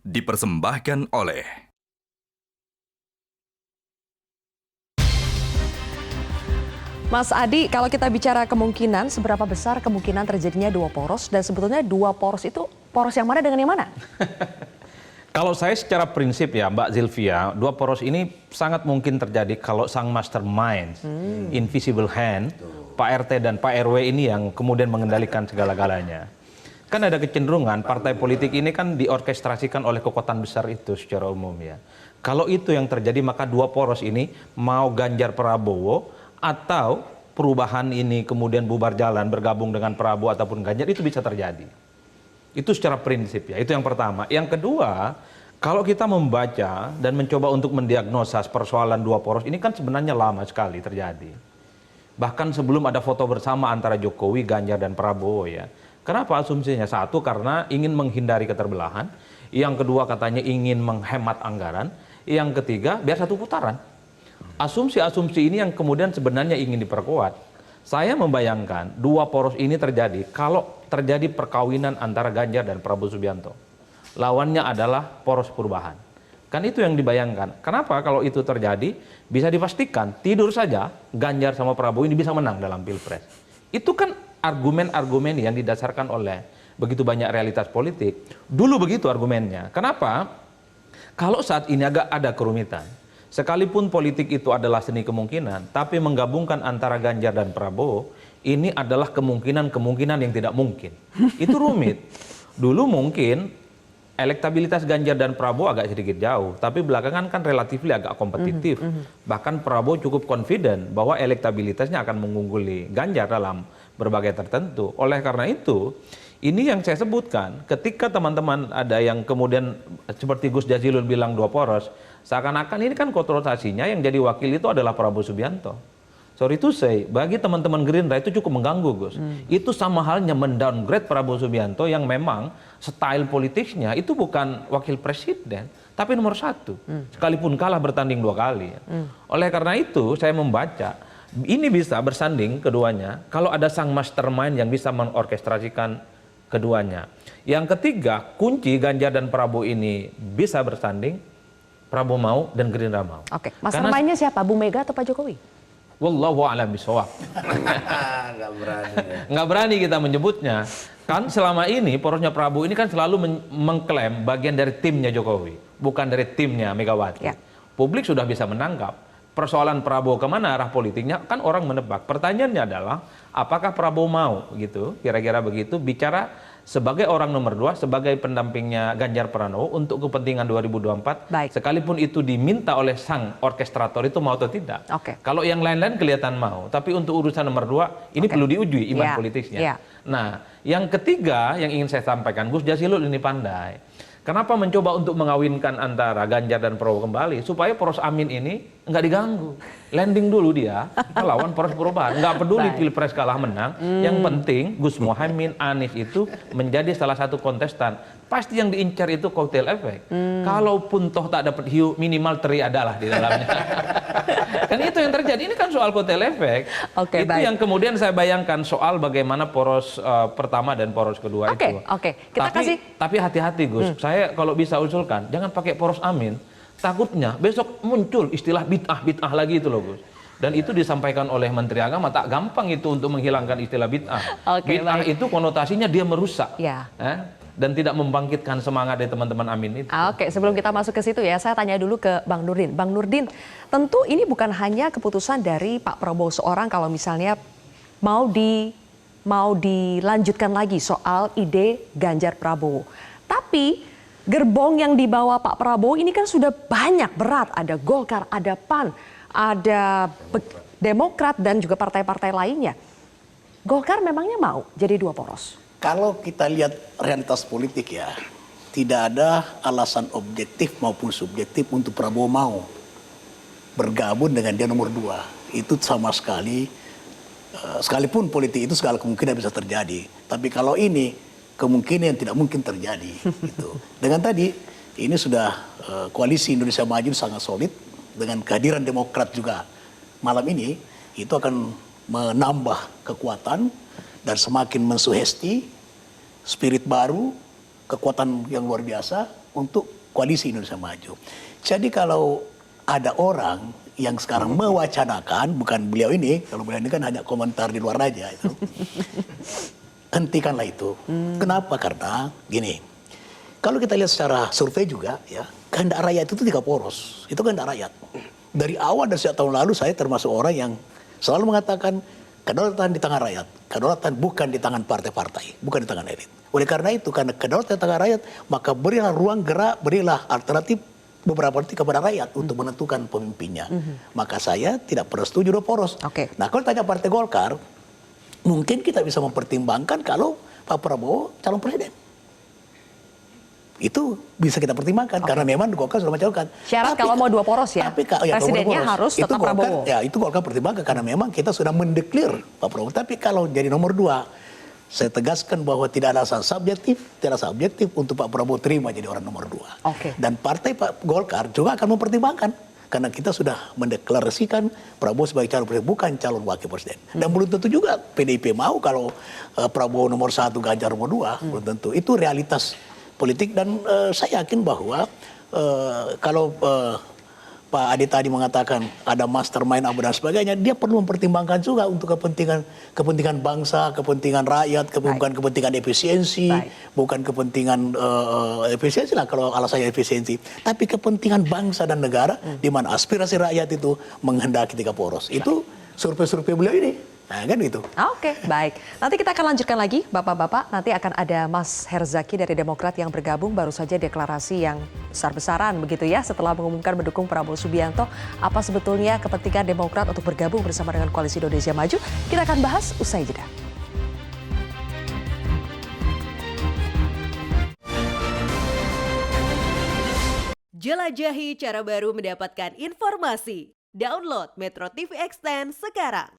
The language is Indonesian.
dipersembahkan oleh Mas Adi, kalau kita bicara kemungkinan, seberapa besar kemungkinan terjadinya dua poros dan sebetulnya dua poros itu poros yang mana dengan yang mana? Kalau saya secara prinsip ya Mbak Zilvia, dua poros ini sangat mungkin terjadi kalau sang mastermind, invisible hand, Pak RT dan Pak RW ini yang kemudian mengendalikan segala-galanya. Kan ada kecenderungan partai politik ini kan diorkestrasikan oleh kekuatan besar itu secara umum ya. Kalau itu yang terjadi maka dua poros ini mau Ganjar Prabowo atau perubahan ini kemudian bubar jalan bergabung dengan Prabowo ataupun Ganjar itu bisa terjadi. Itu secara prinsip ya, itu yang pertama. Yang kedua, kalau kita membaca dan mencoba untuk mendiagnosa persoalan dua poros ini kan sebenarnya lama sekali terjadi. Bahkan sebelum ada foto bersama antara Jokowi, Ganjar dan Prabowo ya. Kenapa asumsinya? Satu, karena ingin menghindari keterbelahan. Yang kedua katanya ingin menghemat anggaran. Yang ketiga, biar satu putaran. Asumsi-asumsi ini yang kemudian sebenarnya ingin diperkuat. Saya membayangkan dua poros ini terjadi kalau terjadi perkawinan antara Ganjar dan Prabowo Subianto. Lawannya adalah poros perubahan. Kan itu yang dibayangkan. Kenapa kalau itu terjadi? Bisa dipastikan tidur saja Ganjar sama Prabowo ini bisa menang dalam Pilpres. Itu kan argumen-argumen yang didasarkan oleh begitu banyak realitas politik. Dulu begitu argumennya. Kenapa? Kalau saat ini agak ada kerumitan. Sekalipun politik itu adalah seni kemungkinan, tapi menggabungkan antara Ganjar dan Prabowo, ini adalah kemungkinan-kemungkinan yang tidak mungkin. Itu rumit. Dulu mungkin elektabilitas Ganjar dan Prabowo agak sedikit jauh, tapi belakangan kan relatif agak kompetitif. Bahkan Prabowo cukup confident bahwa elektabilitasnya akan mengungguli Ganjar dalam berbagai tertentu. Oleh karena itu, ini yang saya sebutkan, ketika teman-teman ada yang kemudian seperti Gus Jazilul bilang dua poros, seakan-akan ini kan kontroversinya yang jadi wakil itu adalah Prabowo Subianto. Sorry to say, bagi teman-teman Gerindra itu cukup mengganggu Gus. Itu sama halnya mendowngrade Prabowo Subianto yang memang style politiknya itu bukan wakil presiden, tapi nomor satu. Sekalipun kalah bertanding dua kali. Oleh karena itu saya membaca, ini bisa bersanding keduanya kalau ada sang mastermind yang bisa mengorkestrasikan keduanya. Yang ketiga, kunci Ganjar dan Prabowo ini bisa bersanding, Prabowo mau dan Gerindra mau. Oke, mastermind-nya siapa? Bu Mega atau Pak Jokowi? Wallahu a'lam bishawab. Nggak berani ya. Nggak berani kita menyebutnya. Kan selama ini porosnya Prabowo ini kan selalu mengklaim bagian dari timnya Jokowi, bukan dari timnya Megawati. Ya. Publik sudah bisa menangkap persoalan Prabowo kemana arah politiknya, kan orang menebak. Pertanyaannya adalah apakah Prabowo mau gitu, kira-kira begitu, bicara sebagai orang nomor dua, sebagai pendampingnya Ganjar Pranowo untuk kepentingan 2024, Baik. sekalipun itu diminta oleh sang orkestrator itu mau atau tidak. Oke. Kalau yang lain-lain kelihatan mau, tapi untuk urusan nomor dua ini perlu diuji iman Ya, politiknya. ya. Nah, yang ketiga yang ingin saya sampaikan, Gus Jazilul ini pandai. Kenapa mencoba untuk mengawinkan antara Ganjar dan Prabowo kembali? Supaya poros Amin ini nggak diganggu. Landing dulu dia, melawan poros perubahan. Nggak peduli Pilpres kalah menang. Yang penting Gus Muhaimin, Anies itu menjadi salah satu kontestan. Pasti yang diincar itu kotel efek. Kalaupun toh tak dapat hiu, minimal teri adalah di dalamnya. Kan itu yang terjadi. Ini kan soal kotel efek. Oke, Itu baik. yang kemudian saya bayangkan soal bagaimana poros pertama dan poros kedua itu. Oke. Kita Tapi hati-hati Gus, saya kalau bisa usulkan, jangan pakai poros Amin. Takutnya besok muncul istilah bid'ah lagi itu loh Gus. Dan itu disampaikan oleh Menteri Agama, tak gampang itu untuk menghilangkan istilah bid'ah. Oke, Bid'ah baik. itu konotasinya dia merusak. Ya. Dan tidak membangkitkan semangat dari teman-teman Amin itu. Oke, sebelum kita masuk ke situ ya, saya tanya dulu ke Bang Nurdin. Bang Nurdin, tentu ini bukan hanya keputusan dari Pak Prabowo seorang kalau misalnya mau dilanjutkan lagi soal ide Ganjar Prabowo. Tapi gerbong yang dibawa Pak Prabowo ini kan sudah banyak berat. Ada Golkar, ada PAN, ada Demokrat dan juga partai-partai lainnya. Golkar memangnya mau jadi dua poros? Kalau kita lihat realitas politik ya, tidak ada alasan objektif maupun subjektif untuk Prabowo mau bergabung dengan dia nomor dua. Itu sama sekali, sekalipun politik itu segala kemungkinan bisa terjadi. Tapi kalau ini, kemungkinan yang tidak mungkin terjadi. Gitu. Dengan tadi, ini sudah koalisi Indonesia Maju sangat solid, dengan kehadiran Demokrat juga malam ini, itu akan menambah kekuatan dan semakin mensugesti spirit baru, kekuatan yang luar biasa untuk koalisi Indonesia Maju. Jadi kalau ada orang yang sekarang mewacanakan, bukan beliau ini, kalau beliau ini kan hanya komentar di luar aja itu. Hentikanlah itu. Kenapa? Karena gini, kalau kita lihat secara survei juga ya, kehendak rakyat itu 3 poros. Itu kehendak rakyat. Dari awal dan sejak tahun lalu saya termasuk orang yang selalu mengatakan kedaulatan di tangan rakyat. Kedaulatan bukan di tangan partai-partai, bukan di tangan elit. Oleh karena itu, karena kedaulatan di tangan rakyat, maka berilah ruang gerak, berilah alternatif beberapa politik kepada rakyat untuk menentukan pemimpinnya. Maka saya tidak pernah setuju 2 poros. Oke. Nah, kalau tanya Partai Golkar, mungkin kita bisa mempertimbangkan kalau Pak Prabowo calon presiden. Itu bisa kita pertimbangkan karena memang Golkar sudah mencalonkan. Syarat kalau mau 2 poros ya, presidennya harus tetap Prabowo. Ya, itu Golkar pertimbangkan karena memang kita sudah mendeklir Pak Prabowo. Tapi kalau jadi nomor 2, saya tegaskan bahwa tidak ada alasan subjektif untuk Pak Prabowo terima jadi orang nomor 2. Oke. Dan partai Pak Golkar juga akan mempertimbangkan karena kita sudah mendeklarasikan Prabowo sebagai calon presiden, bukan calon wakil presiden. Dan belum tentu juga PDIP mau kalau Prabowo nomor 1, Ganjar nomor 2, belum tentu. Itu realitas politik dan saya yakin bahwa kalau Pak Adi tadi mengatakan ada mastermind apa dan sebagainya, dia perlu mempertimbangkan juga untuk kepentingan bangsa, kepentingan rakyat, bukan kepentingan efisiensi, bukan kepentingan efisiensi lah kalau alasannya efisiensi, tapi kepentingan bangsa dan negara di mana aspirasi rakyat itu menghendaki 3 poros. Itu survei-survei beliau ini. Nah, kan gitu. Oke, baik. Nanti kita akan lanjutkan lagi, Bapak-Bapak. Nanti akan ada Mas Herzaki dari Demokrat yang bergabung. Baru saja deklarasi yang besar-besaran begitu ya. Setelah mengumumkan mendukung Prabowo Subianto. Apa sebetulnya kepentingan Demokrat untuk bergabung bersama dengan Koalisi Indonesia Maju? Kita akan bahas usai jeda. Jelajahi cara baru mendapatkan informasi. Download Metro TV Extend sekarang.